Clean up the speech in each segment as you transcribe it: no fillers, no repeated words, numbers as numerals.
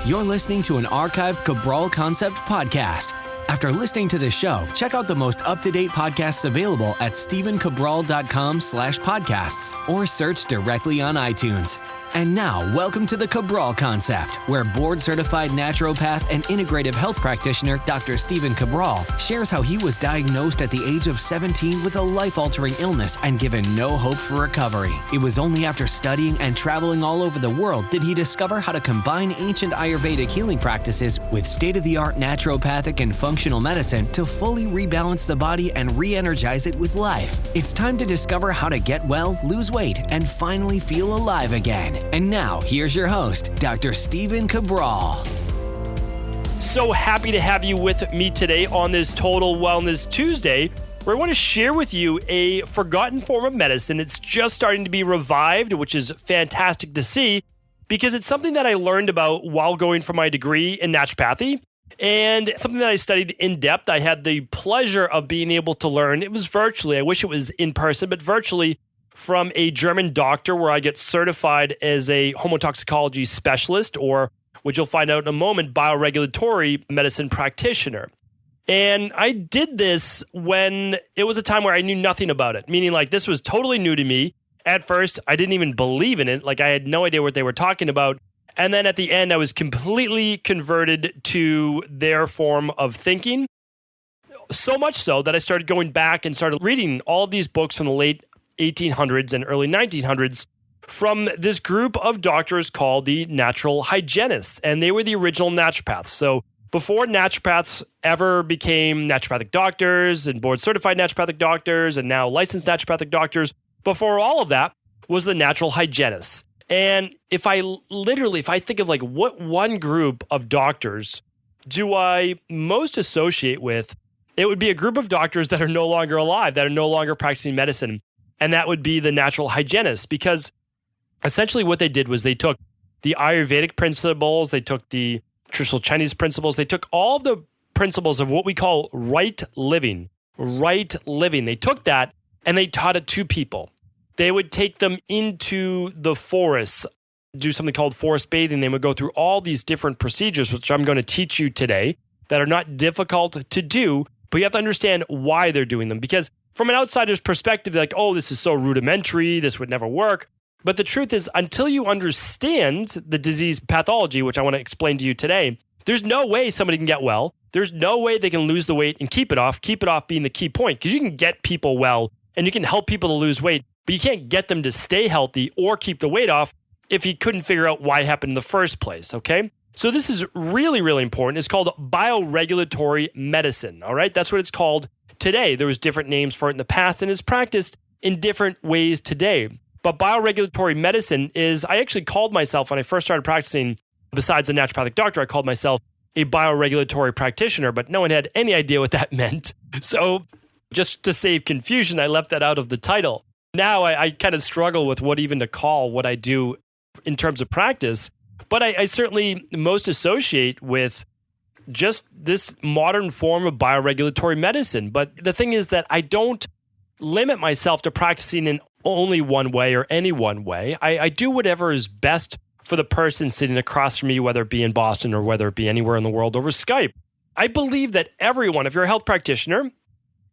You're listening to an archived Cabral Concept podcast. After listening to this show, check out the most up-to-date podcasts available at stephencabral.com/podcasts or search directly on iTunes. And now, welcome to the Cabral Concept, where board-certified naturopath and integrative health practitioner Dr. Stephen Cabral shares how he was diagnosed at the age of 17 with a life-altering illness and given no hope for recovery. It was only after studying and traveling all over the world did he discover how to combine ancient Ayurvedic healing practices with state-of-the-art naturopathic and functional medicine to fully rebalance the body and re-energize it with life. It's time to discover how to get well, lose weight, and finally feel alive again. And now, here's your host, Dr. Stephen Cabral. So happy to have you with me today on this Total Wellness Tuesday, where I want to share with you a forgotten form of medicine. It's just starting to be revived, which is fantastic to see, because it's something that I learned about while going for my degree in naturopathy, and something that I studied in depth. I had the pleasure of being able to learn. It was virtually. I wish it was in person, but virtually, from a German doctor, where I get certified as a homotoxicology specialist, or, which you'll find out in a moment, bioregulatory medicine practitioner. And I did this when it was a time where I knew nothing about it, meaning like this was totally new to me. At first, I didn't even believe in it. Like I had no idea what they were talking about. And then at the end, I was completely converted to their form of thinking. So much so that I started going back and started reading all of these books from the late 1800s and early 1900s from this group of doctors called the natural hygienists, and they were the original naturopaths. So before naturopaths ever became naturopathic doctors and board-certified naturopathic doctors and now licensed naturopathic doctors, before all of that was the natural hygienists. And if I think of like what one group of doctors do I most associate with, it would be a group of doctors that are no longer alive, that are no longer practicing medicine. And that would be the natural hygienists, because essentially what they did was they took the Ayurvedic principles, they took the traditional Chinese principles, they took all of the principles of what we call right living. They took that and they taught it to people. They would take them into the forests, do something called forest bathing. They would go through all these different procedures, which I'm going to teach you today, that are not difficult to do, but you have to understand why they're doing them. Because from an outsider's perspective, they're like, oh, this is so rudimentary, this would never work. But the truth is, until you understand the disease pathology, which I want to explain to you today, there's no way somebody can get well. There's no way they can lose the weight and keep it off being the key point. Because you can get people well and you can help people to lose weight, but you can't get them to stay healthy or keep the weight off if you couldn't figure out why it happened in the first place, okay? So this is really, really important. It's called bioregulatory medicine, all right? That's what it's called today. There was different names for it in the past, and it's practiced in different ways today. But bioregulatory medicine is, I actually called myself, when I first started practicing, besides a naturopathic doctor, I called myself a bioregulatory practitioner, but no one had any idea what that meant. So just to save confusion, I left that out of the title. Now I kind of struggle with what even to call what I do in terms of practice, but I certainly most associate with just this modern form of bioregulatory medicine. But the thing is that I don't limit myself to practicing in only one way or any one way. I do whatever is best for the person sitting across from me, whether it be in Boston or whether it be anywhere in the world over Skype. I believe that everyone, if you're a health practitioner,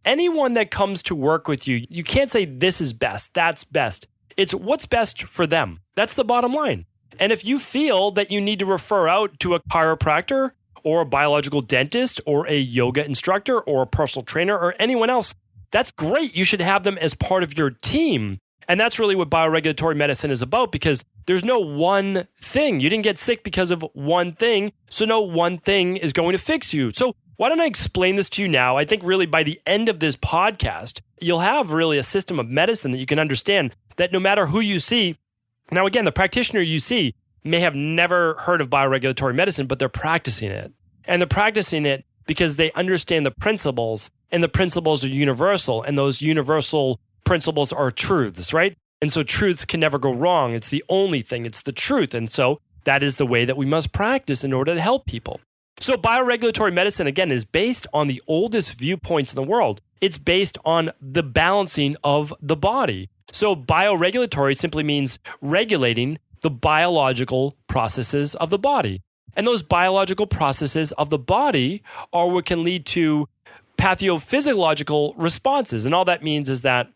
anyone that comes to work with you, you can't say this is best, that's best. It's what's best for them. That's the bottom line. And if you feel that you need to refer out to a chiropractor or a biological dentist or a yoga instructor or a personal trainer or anyone else, that's great. You should have them as part of your team. And that's really what bioregulatory medicine is about, because there's no one thing. You didn't get sick because of one thing, so no one thing is going to fix you. So why don't I explain this to you now? I think really by the end of this podcast, you'll have really a system of medicine that you can understand that no matter who you see. Now, again, the practitioner you see may have never heard of bioregulatory medicine, but they're practicing it. And they're practicing it because they understand the principles, and the principles are universal, and those universal principles are truths, right? And so truths can never go wrong. It's the only thing. It's the truth. And so that is the way that we must practice in order to help people. So bioregulatory medicine, again, is based on the oldest viewpoints in the world. It's based on the balancing of the body. So bioregulatory simply means regulating the biological processes of the body. And those biological processes of the body are what can lead to pathophysiological responses. And all that means is that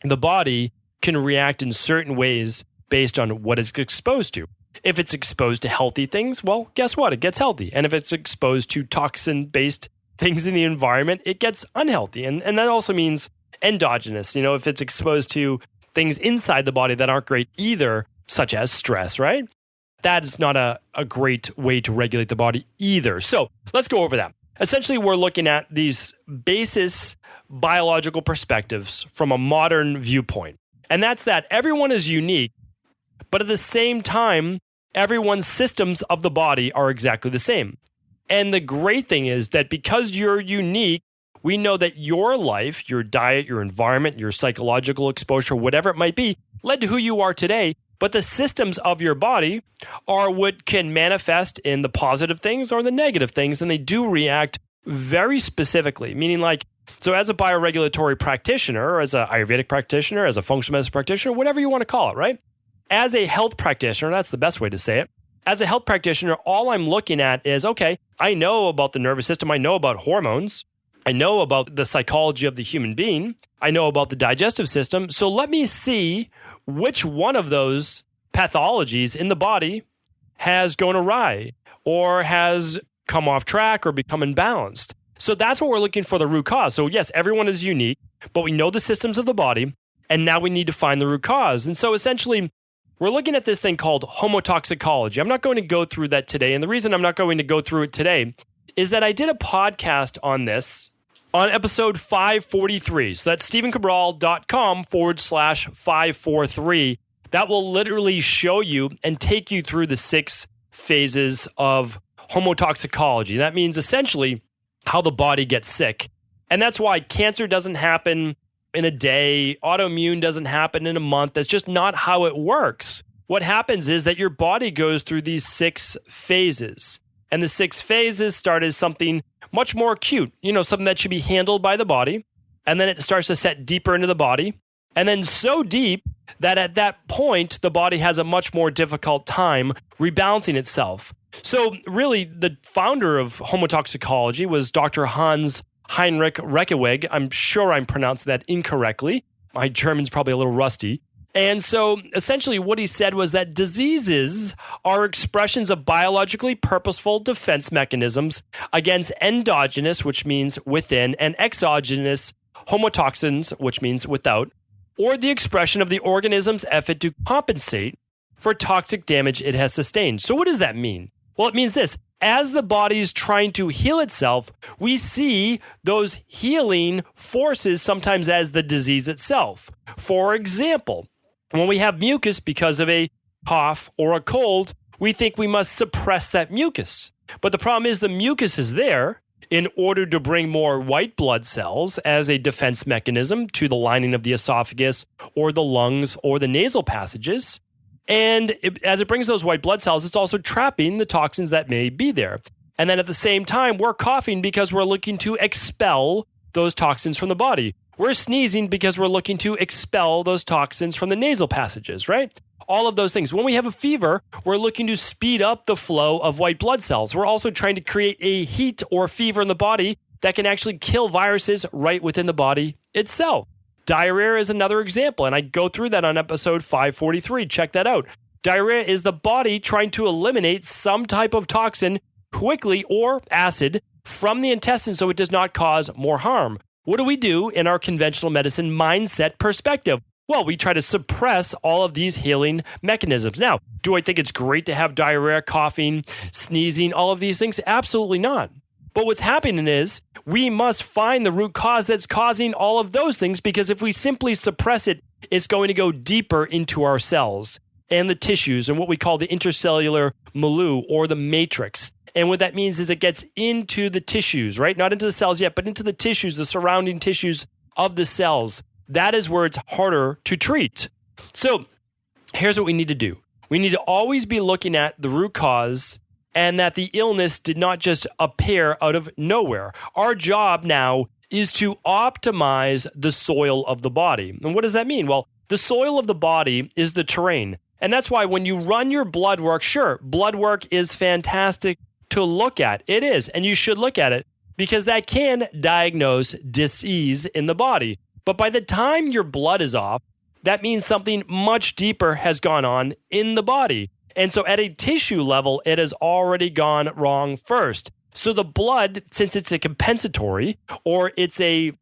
the body can react in certain ways based on what it's exposed to. If it's exposed to healthy things, well, guess what? It gets healthy. And if it's exposed to toxin-based things in the environment, it gets unhealthy. And that also means endogenous. If it's exposed to things inside the body that aren't great either, such as stress, right? That is not a great way to regulate the body either. So let's go over that. Essentially, we're looking at these basis biological perspectives from a modern viewpoint. And that's that everyone is unique, but at the same time, everyone's systems of the body are exactly the same. And the great thing is that because you're unique, we know that your life, your diet, your environment, your psychological exposure, whatever it might be, led to who you are today. But the systems of your body are what can manifest in the positive things or the negative things, and they do react very specifically, meaning so as a bioregulatory practitioner, or as an Ayurvedic practitioner, as a functional medicine practitioner, whatever you want to call it, right? As a health practitioner, that's the best way to say it. As a health practitioner, all I'm looking at is, okay, I know about the nervous system, I know about hormones, I know about the psychology of the human being, I know about the digestive system, so let me see which one of those pathologies in the body has gone awry or has come off track or become imbalanced. So that's what we're looking for, the root cause. So yes, everyone is unique, but we know the systems of the body, and now we need to find the root cause. And so essentially, we're looking at this thing called homotoxicology. I'm not going to go through that today. And the reason I'm not going to go through it today is that I did a podcast on this on episode 543. So that's stephencabral.com/543. That will literally show you and take you through the 6 phases of homotoxicology. That means essentially how the body gets sick. And that's why cancer doesn't happen in a day, autoimmune doesn't happen in a month. That's just not how it works. What happens is that your body goes through these 6 phases. And the 6 phases start as something much more acute, something that should be handled by the body. And then it starts to set deeper into the body. And then so deep that at that point, the body has a much more difficult time rebalancing itself. So really, the founder of homotoxicology was Dr. Hans Heinrich Reckeweg. I'm sure I'm pronouncing that incorrectly. My German's probably a little rusty. And so essentially what he said was that diseases are expressions of biologically purposeful defense mechanisms against endogenous, which means within, and exogenous homotoxins, which means without, or the expression of the organism's effort to compensate for toxic damage it has sustained. So what does that mean? Well, it means this. As the body is trying to heal itself, we see those healing forces sometimes as the disease itself. For example, when we have mucus because of a cough or a cold, we think we must suppress that mucus. But the problem is the mucus is there in order to bring more white blood cells as a defense mechanism to the lining of the esophagus or the lungs or the nasal passages. And as it brings those white blood cells, it's also trapping the toxins that may be there. And then at the same time, we're coughing because we're looking to expel those toxins from the body. We're sneezing because we're looking to expel those toxins from the nasal passages, right? All of those things. When we have a fever, we're looking to speed up the flow of white blood cells. We're also trying to create a heat or fever in the body that can actually kill viruses right within the body itself. Diarrhea is another example, and I go through that on episode 543. Check that out. Diarrhea is the body trying to eliminate some type of toxin quickly or acid from the intestine so it does not cause more harm. What do we do in our conventional medicine mindset perspective? Well, we try to suppress all of these healing mechanisms. Now, do I think it's great to have diarrhea, coughing, sneezing, all of these things? Absolutely not. But what's happening is we must find the root cause that's causing all of those things, because if we simply suppress it, it's going to go deeper into our cells and the tissues and what we call the intercellular milieu or the matrix. And what that means is it gets into the tissues, right? Not into the cells yet, but into the tissues, the surrounding tissues of the cells. That is where it's harder to treat. So here's what we need to do. We need to always be looking at the root cause and that the illness did not just appear out of nowhere. Our job now is to optimize the soil of the body. And what does that mean? Well, the soil of the body is the terrain. And that's why when you run your blood work, sure, blood work is fantastic. to look at. It is, and you should look at it because that can diagnose disease in the body. But by the time your blood is off, that means something much deeper has gone on in the body. And so at a tissue level, it has already gone wrong first. So the blood, since it's a compensatory or it's a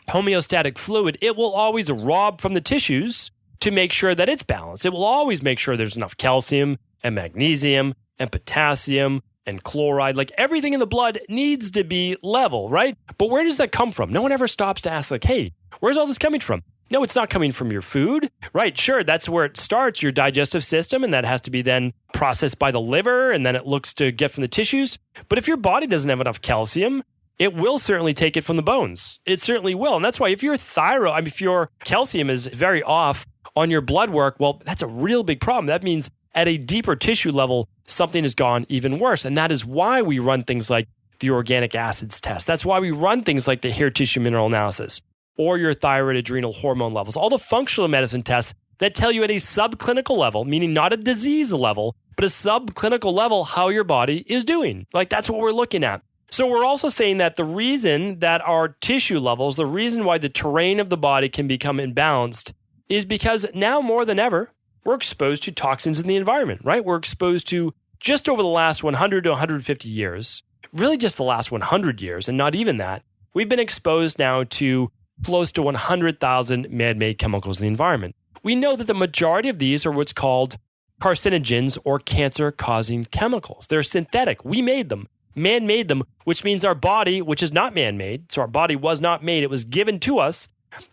homeostatic fluid, it will always rob from the tissues to make sure that it's balanced. It will always make sure there's enough calcium and magnesium and potassium and chloride. Like everything in the blood needs to be level, right? But where does that come from? No one ever stops to ask like, hey, where's all this coming from? No, it's not coming from your food, right? Sure, that's where it starts, your digestive system, and that has to be then processed by the liver, and then it looks to get from the tissues. But if your body doesn't have enough calcium, it will certainly take it from the bones. It certainly will. And that's why if your thyroid, if your calcium is very off on your blood work, well, that's a real big problem. That means at a deeper tissue level, something has gone even worse. And that is why we run things like the organic acids test. That's why we run things like the hair tissue mineral analysis or your thyroid adrenal hormone levels, all the functional medicine tests that tell you at a subclinical level, meaning not a disease level, but a subclinical level, how your body is doing. Like that's what we're looking at. So we're also saying that the reason that our tissue levels, the reason why the terrain of the body can become imbalanced is because now more than ever, we're exposed to toxins in the environment, right? We're exposed to just over the last 100 to 150 years, really just the last 100 years, and not even that, we've been exposed now to close to 100,000 man-made chemicals in the environment. We know that the majority of these are what's called carcinogens or cancer-causing chemicals. They're synthetic. We made them. Man made them, which means our body, which is not man-made, so our body was not made, it was given to us,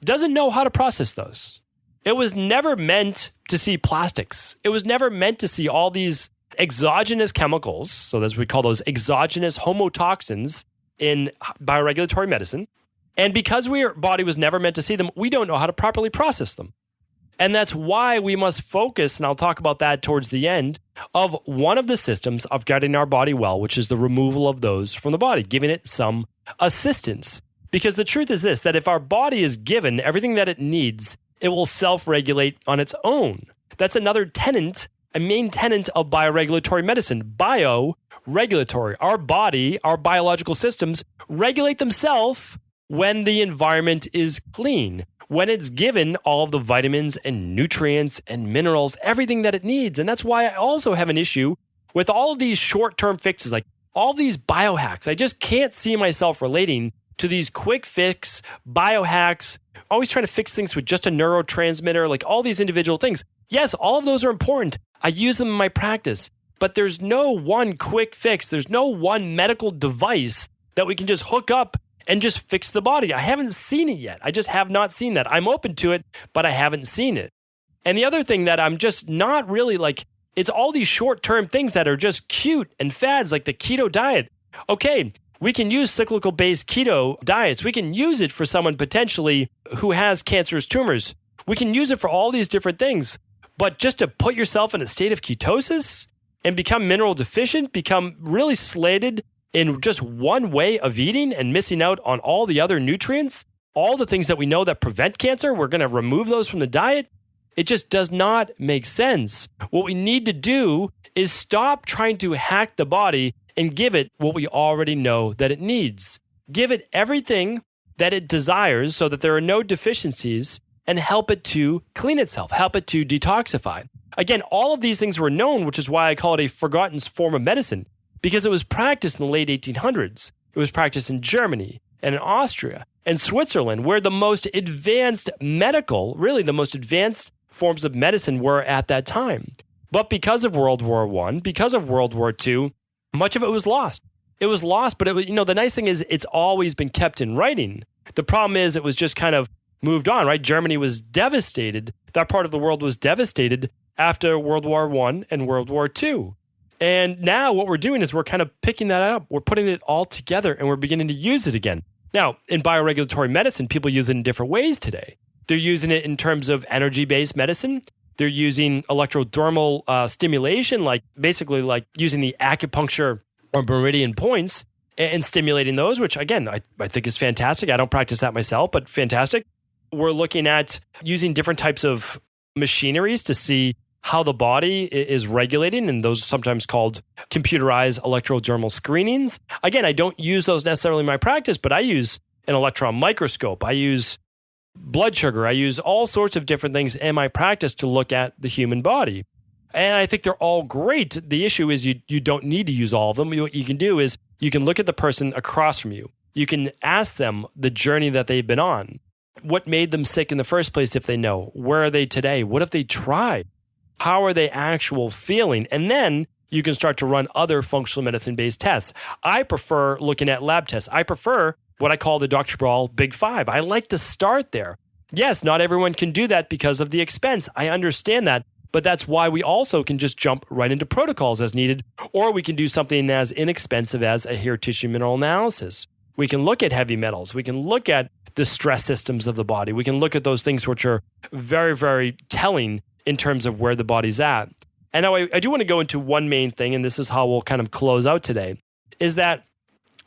doesn't know how to process those. It was never meant to see plastics. It was never meant to see all these exogenous chemicals, so as we call those exogenous homotoxins in bioregulatory medicine. And because our body was never meant to see them, we don't know how to properly process them. And that's why we must focus, and I'll talk about that towards the end, of one of the systems of getting our body well, which is the removal of those from the body, giving it some assistance. Because the truth is this, that if our body is given everything that it needs, it will self-regulate on its own. That's another tenet, a main tenet of bioregulatory medicine, bioregulatory. Our body, our biological systems regulate themselves when the environment is clean, when it's given all of the vitamins and nutrients and minerals, everything that it needs. And that's why I also have an issue with all of these short-term fixes, like all these biohacks. I just can't see myself relating to these quick fix biohacks, always trying to fix things with just a neurotransmitter, like all these individual things. Yes, all of those are important. I use them in my practice, but there's no one quick fix. There's no one medical device that we can just hook up and just fix the body. I haven't seen it yet. I just have not seen that. I'm open to it, but I haven't seen it. And the other thing that I'm just not really like, it's all these short-term things that are just cute and fads, like the keto diet. Okay, we can use cyclical-based keto diets. We can use it for someone potentially who has cancerous tumors. We can use it for all these different things. But just to put yourself in a state of ketosis and become mineral deficient, become really slated in just one way of eating and missing out on all the other nutrients, all the things that we know that prevent cancer, we're going to remove those from the diet. It just does not make sense. What we need to do is stop trying to hack the body and give it what we already know that it needs. Give it everything that it desires so that there are no deficiencies and help it to clean itself, help it to detoxify. Again, all of these things were known, which is why I call it a forgotten form of medicine. Because it was practiced in the late 1800s. It was practiced in Germany and in Austria and Switzerland, where the most advanced medical, really the most advanced forms of medicine were at that time. But because of World War I, because of World War II, much of it was lost. It was lost, but it was, the nice thing is it's always been kept in writing. The problem is it was just kind of moved on, right? Germany was devastated. That part of the world was devastated after World War I and World War II. And now what we're doing is we're kind of picking that up. We're putting it all together and we're beginning to use it again. Now, in bioregulatory medicine, people use it in different ways today. They're using it in terms of energy-based medicine. They're using electrodermal stimulation, like using the acupuncture or meridian points and stimulating those, which again, I think is fantastic. I don't practice that myself, but fantastic. We're looking at using different types of machineries to see how the body is regulating, and those are sometimes called computerized electrodermal screenings. Again, I don't use those necessarily in my practice, but I use an electron microscope. I use blood sugar. I use all sorts of different things in my practice to look at the human body. And I think they're all great. The issue is you don't need to use all of them. What you can do is you can look at the person across from you. You can ask them the journey that they've been on. What made them sick in the first place if they know? Where are they today? What have they tried? How are they actual feeling? And then you can start to run other functional medicine-based tests. I prefer looking at lab tests. I prefer what I call the Dr. Cabral Big Five. I like to start there. Yes, not everyone can do that because of the expense. I understand that. But that's why we also can just jump right into protocols as needed, or we can do something as inexpensive as a hair tissue mineral analysis. We can look at heavy metals. We can look at the stress systems of the body. We can look at those things which are very, very telling in terms of where the body's at. And now I do want to go into one main thing, and this is how we'll kind of close out today, is that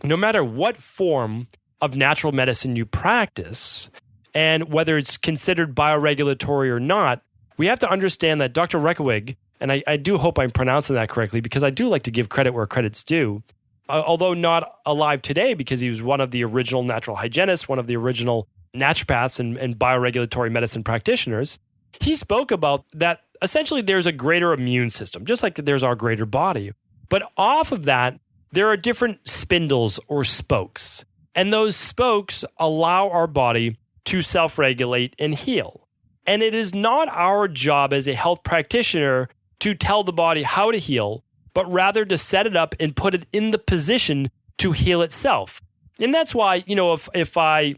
no matter what form of natural medicine you practice, and whether it's considered bioregulatory or not, we have to understand that Dr. Reckewig, and I do hope I'm pronouncing that correctly because I do like to give credit where credit's due, although not alive today because he was one of the original natural hygienists, one of the original naturopaths and bioregulatory medicine practitioners, he spoke about that essentially there's a greater immune system, just like there's our greater body. But off of that, there are different spindles or spokes. And those spokes allow our body to self-regulate and heal. And it is not our job as a health practitioner to tell the body how to heal, but rather to set it up and put it in the position to heal itself. And that's why, if I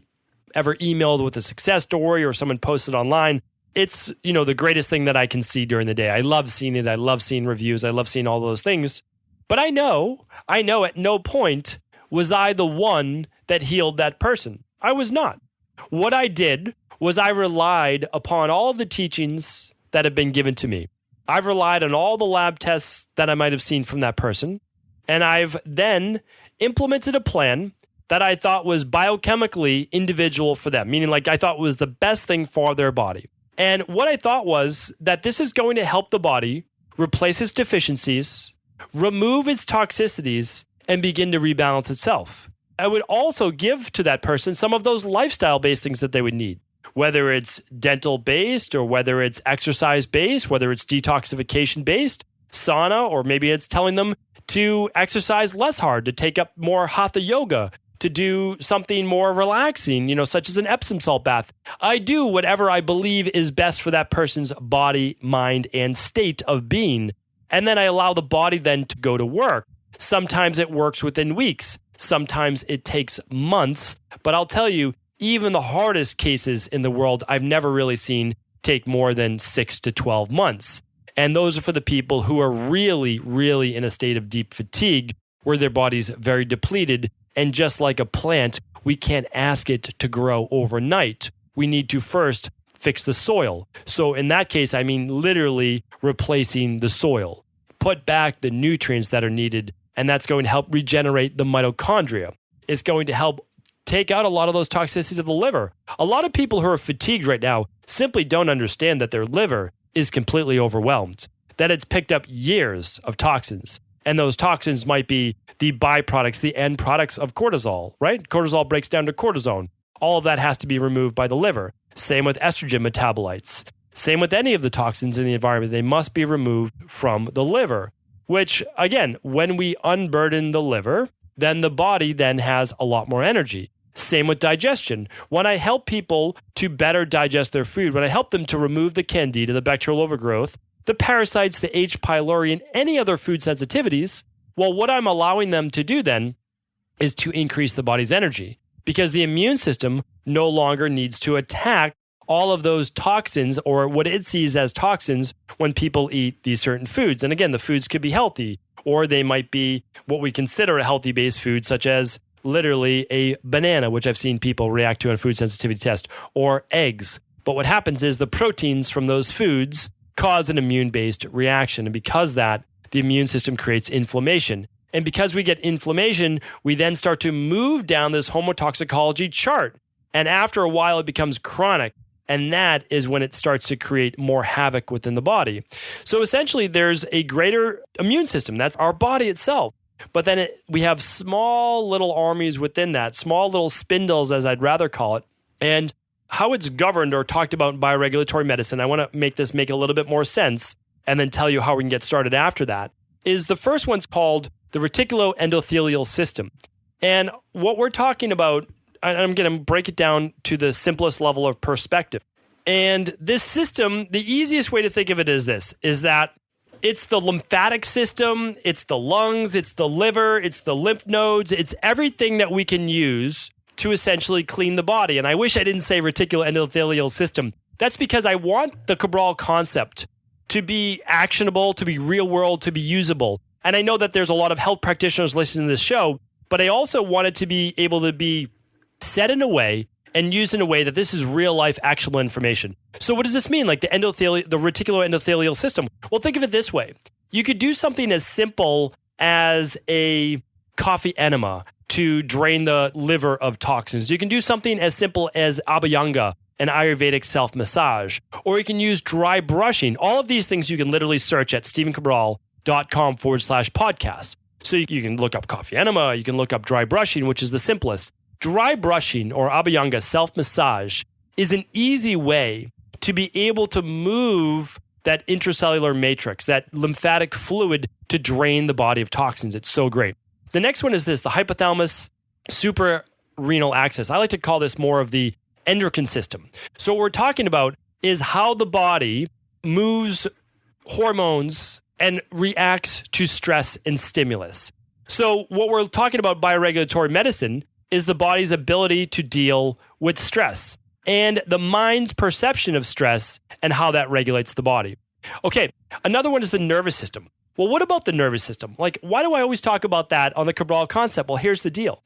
ever emailed with a success story or someone posted online, it's, the greatest thing that I can see during the day. I love seeing it. I love seeing reviews. I love seeing all those things. But I know at no point was I the one that healed that person. I was not. What I did was I relied upon all of the teachings that have been given to me. I've relied on all the lab tests that I might have seen from that person, and I've then implemented a plan that I thought was biochemically individual for them, meaning like I thought was the best thing for their body. And what I thought was that this is going to help the body replace its deficiencies, remove its toxicities, and begin to rebalance itself. I would also give to that person some of those lifestyle-based things that they would need. Whether it's dental-based or whether it's exercise-based, whether it's detoxification-based, sauna, or maybe it's telling them to exercise less hard, to take up more hatha yoga, to do something more relaxing, such as an Epsom salt bath. I do whatever I believe is best for that person's body, mind, and state of being. And then I allow the body then to go to work. Sometimes it works within weeks. Sometimes it takes months. But I'll tell you, even the hardest cases in the world, I've never really seen take more than 6 to 12 months. And those are for the people who are really, really in a state of deep fatigue, where their body's very depleted. And just like a plant, we can't ask it to grow overnight. We need to first fix the soil. So in that case, I mean literally replacing the soil. Put back the nutrients that are needed, and that's going to help regenerate the mitochondria. It's going to help take out a lot of those toxicities of the liver. A lot of people who are fatigued right now simply don't understand that their liver is completely overwhelmed, that it's picked up years of toxins. And those toxins might be the byproducts, the end products of cortisol, right? Cortisol breaks down to cortisone. All of that has to be removed by the liver. Same with estrogen metabolites. Same with any of the toxins in the environment. They must be removed from the liver, which, again, when we unburden the liver, then the body then has a lot more energy. Same with digestion. When I help people to better digest their food, when I help them to remove the candida, the bacterial overgrowth, the parasites, the H. pylori, and any other food sensitivities, well, what I'm allowing them to do then is to increase the body's energy, because the immune system no longer needs to attack all of those toxins, or what it sees as toxins, when people eat these certain foods. And again, the foods could be healthy, or they might be what we consider a healthy-based food, such as literally a banana, which I've seen people react to in a food sensitivity test, or eggs. But what happens is the proteins from those foods cause an immune-based reaction. And because that, the immune system creates inflammation. And because we get inflammation, we then start to move down this homotoxicology chart. And after a while, it becomes chronic. And that is when it starts to create more havoc within the body. So essentially, there's a greater immune system. That's our body itself. But then we have small little armies within that, small little spindles, as I'd rather call it. And how it's governed or talked about in bioregulatory medicine, I want to make a little bit more sense and then tell you how we can get started after that, is the first one's called the reticuloendothelial system. And what we're talking about, I'm going to break it down to the simplest level of perspective. And this system, the easiest way to think of it is this, is that it's the lymphatic system, it's the lungs, it's the liver, it's the lymph nodes, it's everything that we can use to essentially clean the body. And I wish I didn't say reticuloendothelial system. That's because I want the Cabral concept to be actionable, to be real world, to be usable. And I know that there's a lot of health practitioners listening to this show, but I also want it to be able to be said in a way and used in a way that this is real life actionable information. So what does this mean? Like the reticuloendothelial system? Well, think of it this way. You could do something as simple as a coffee enema to drain the liver of toxins. You can do something as simple as abhyanga, an Ayurvedic self-massage, or you can use dry brushing. All of these things you can literally search at stephencabral.com/podcast. So you can look up coffee enema, you can look up dry brushing, which is the simplest. Dry brushing or abhyanga self-massage is an easy way to be able to move that intracellular matrix, that lymphatic fluid to drain the body of toxins. It's so great. The next one is this, the hypothalamus suprarenal axis. I like to call this more of the endocrine system. So what we're talking about is how the body moves hormones and reacts to stress and stimulus. So what we're talking about bioregulatory medicine is the body's ability to deal with stress and the mind's perception of stress and how that regulates the body. Okay, another one is the nervous system. Well, what about the nervous system? Like, why do I always talk about that on the Cabral concept? Well, here's the deal.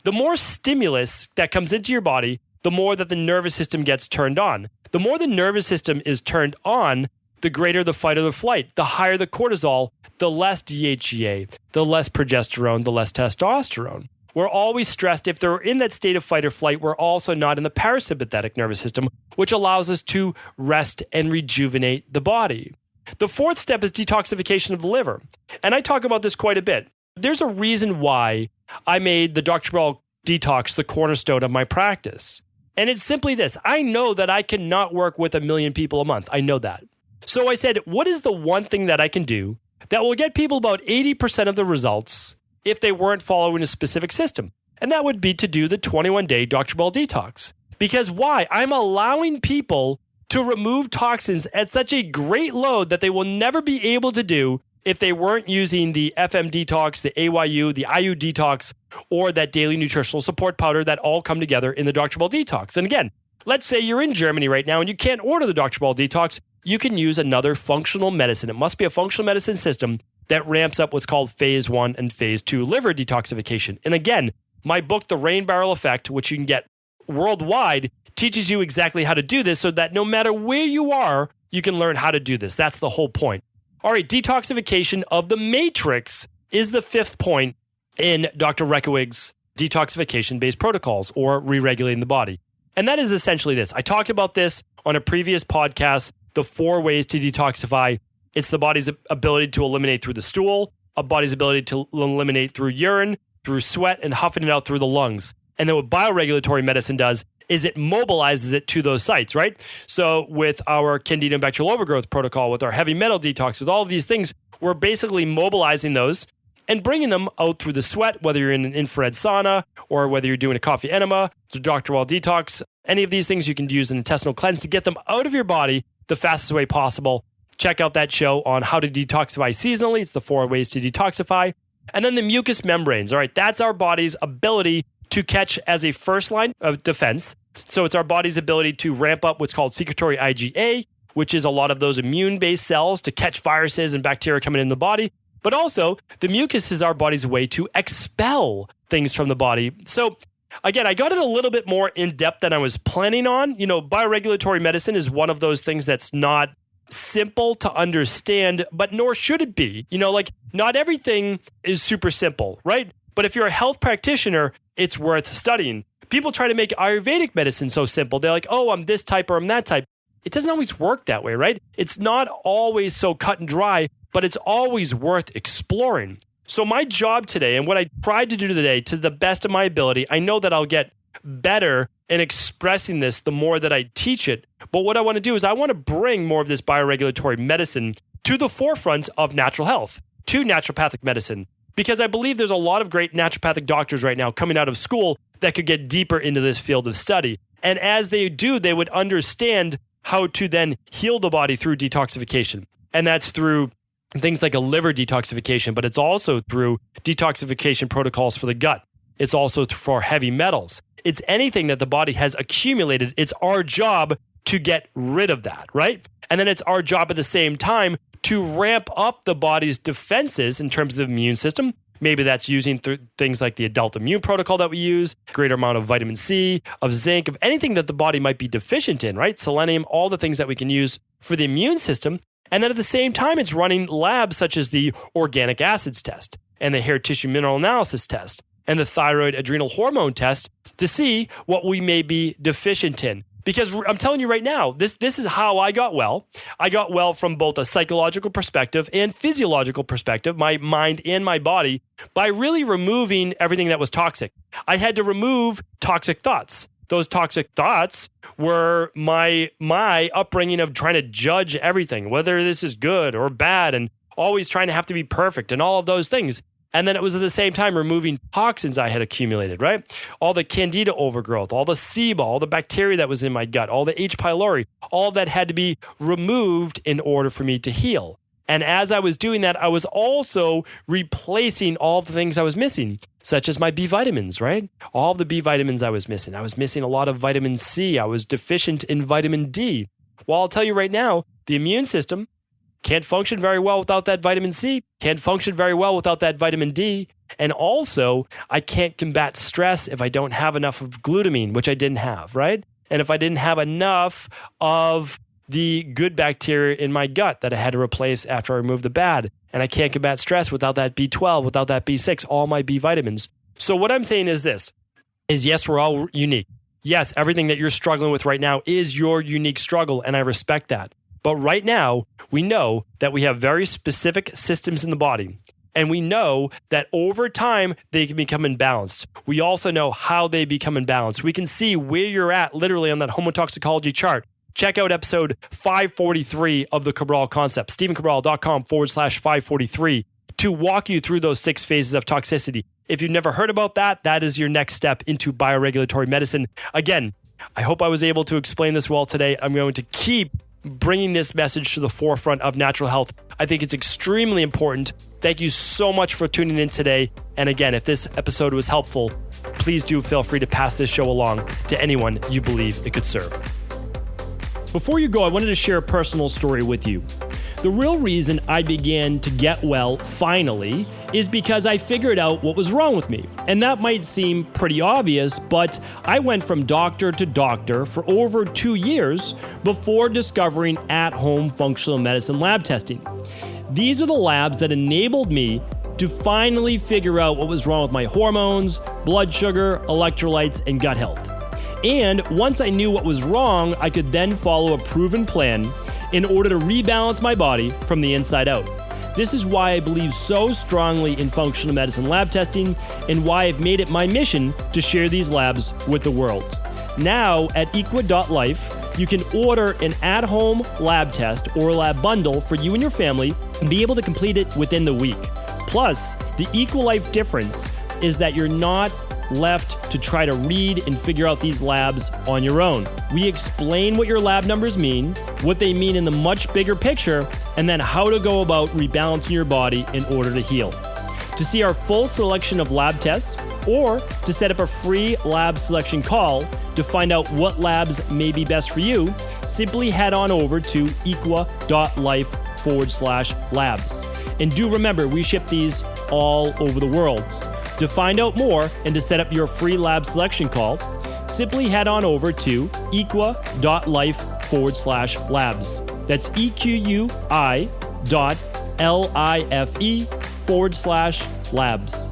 The more stimulus that comes into your body, the more that the nervous system gets turned on. The more the nervous system is turned on, the greater the fight or the flight. The higher the cortisol, the less DHEA, the less progesterone, the less testosterone. We're always stressed. If they're in that state of fight or flight, we're also not in the parasympathetic nervous system, which allows us to rest and rejuvenate the body. The fourth step is detoxification of the liver. And I talk about this quite a bit. There's a reason why I made the Dr. Cabral Detox the cornerstone of my practice. And it's simply this. I know that I cannot work with 1 million people a month. I know that. So I said, what is the one thing that I can do that will get people about 80% of the results if they weren't following a specific system? And that would be to do the 21-day Dr. Cabral Detox. Because why? I'm allowing people to remove toxins at such a great load that they will never be able to do if they weren't using the FM Detox, the AYU, the IU Detox, or that daily nutritional support powder that all come together in the Dr. Cabral Detox. And again, let's say you're in Germany right now and you can't order the Dr. Cabral Detox. You can use another functional medicine. It must be a functional medicine system that ramps up what's called phase 1 and phase 2 liver detoxification. And again, my book, The Rain Barrel Effect, which you can get worldwide, teaches you exactly how to do this so that no matter where you are, you can learn how to do this. That's the whole point. All right, detoxification of the matrix is the fifth point in Dr. Rekowig's detoxification-based protocols, or re-regulating the body. And that is essentially this. I talked about this on a previous podcast, the 4 ways to detoxify. It's the body's ability to eliminate through the stool, a body's ability to eliminate through urine, through sweat, and huffing it out through the lungs. And then what bioregulatory medicine does is it mobilizes it to those sites, right? So with our Candida and bacterial overgrowth protocol, with our heavy metal detox, with all of these things, we're basically mobilizing those and bringing them out through the sweat, whether you're in an infrared sauna or whether you're doing a coffee enema, the Dr. Cabral Detox, any of these things you can use an intestinal cleanse to get them out of your body the fastest way possible. Check out that show on how to detoxify seasonally. It's the 4 ways to detoxify. And then the mucous membranes. All right, that's our body's ability to catch as a first line of defense. So it's our body's ability to ramp up what's called secretory IgA, which is a lot of those immune-based cells to catch viruses and bacteria coming in the body. But also, the mucus is our body's way to expel things from the body. So again, I got it a little bit more in depth than I was planning on. You know, bioregulatory medicine is one of those things that's not simple to understand, but nor should it be. You know, like not everything is super simple, right? But if you're a health practitioner, it's worth studying. People try to make Ayurvedic medicine so simple. They're like, oh, I'm this type or I'm that type. It doesn't always work that way, right? It's not always so cut and dry, but it's always worth exploring. So my job today, and what I tried to do today to the best of my ability, I know that I'll get better in expressing this the more that I teach it. But what I want to do is I want to bring more of this bioregulatory medicine to the forefront of natural health, to naturopathic medicine, because I believe there's a lot of great naturopathic doctors right now coming out of school that could get deeper into this field of study. And as they do, they would understand how to then heal the body through detoxification. And that's through things like a liver detoxification, but it's also through detoxification protocols for the gut. It's also for heavy metals. It's anything that the body has accumulated. It's our job to get rid of that, right? And then it's our job at the same time to ramp up the body's defenses in terms of the immune system. Maybe that's using things like the adult immune protocol that we use, greater amount of vitamin C, of zinc, of anything that the body might be deficient in, right? Selenium, all the things that we can use for the immune system. And then at the same time, it's running labs such as the organic acids test and the hair tissue mineral analysis test and the thyroid adrenal hormone test to see what we may be deficient in. Because I'm telling you right now, this is how I got well. I got well from both a psychological perspective and physiological perspective, my mind and my body, by really removing everything that was toxic. I had to remove toxic thoughts. Those toxic thoughts were my upbringing of trying to judge everything, whether this is good or bad, and always trying to have to be perfect and all of those things. And then it was at the same time removing toxins I had accumulated, right? All the candida overgrowth, all the SIBO, all the bacteria that was in my gut, all the H. pylori, all that had to be removed in order for me to heal. And as I was doing that, I was also replacing all the things I was missing, such as my B vitamins, right? All the B vitamins I was missing. I was missing a lot of vitamin C. I was deficient in vitamin D. Well, I'll tell you right now, the immune system can't function very well without that vitamin C, can't function very well without that vitamin D. And also, I can't combat stress if I don't have enough of glutamine, which I didn't have, right? And if I didn't have enough of the good bacteria in my gut that I had to replace after I removed the bad. And I can't combat stress without that B12, without that B6, all my B vitamins. So what I'm saying is this, is yes, we're all unique. Yes, everything that you're struggling with right now is your unique struggle, and I respect that. But right now, we know that we have very specific systems in the body. And we know that over time, they can become imbalanced. We also know how they become imbalanced. We can see where you're at literally on that homotoxicology chart. Check out episode 543 of the Cabral Concept, stephencabral.com/543 to walk you through those 6 phases of toxicity. If you've never heard about that, that is your next step into bioregulatory medicine. Again, I hope I was able to explain this well today. I'm going to keep bringing this message to the forefront of natural health. I think it's extremely important. Thank you so much for tuning in today. And again, if this episode was helpful, please do feel free to pass this show along to anyone you believe it could serve. Before you go, I wanted to share a personal story with you. The real reason I began to get well finally is because I figured out what was wrong with me. And that might seem pretty obvious, but I went from doctor to doctor for over 2 years before discovering at-home functional medicine lab testing. These are the labs that enabled me to finally figure out what was wrong with my hormones, blood sugar, electrolytes, and gut health. And once I knew what was wrong, I could then follow a proven plan in order to rebalance my body from the inside out. This is why I believe so strongly in functional medicine lab testing and why I've made it my mission to share these labs with the world. Now at equa.life, you can order an at-home lab test or lab bundle for you and your family and be able to complete it within the week. Plus, the EquaLife difference is that you're not left to try to read and figure out these labs on your own. We explain what your lab numbers mean, what they mean in the much bigger picture, and then how to go about rebalancing your body in order to heal. To see our full selection of lab tests or to set up a free lab selection call to find out what labs may be best for you, simply head on over to equa.life/labs. And do remember, we ship these all over the world. To find out more and to set up your free lab selection call, simply head on over to equa.life/labs. That's EQUI.LIFE/labs.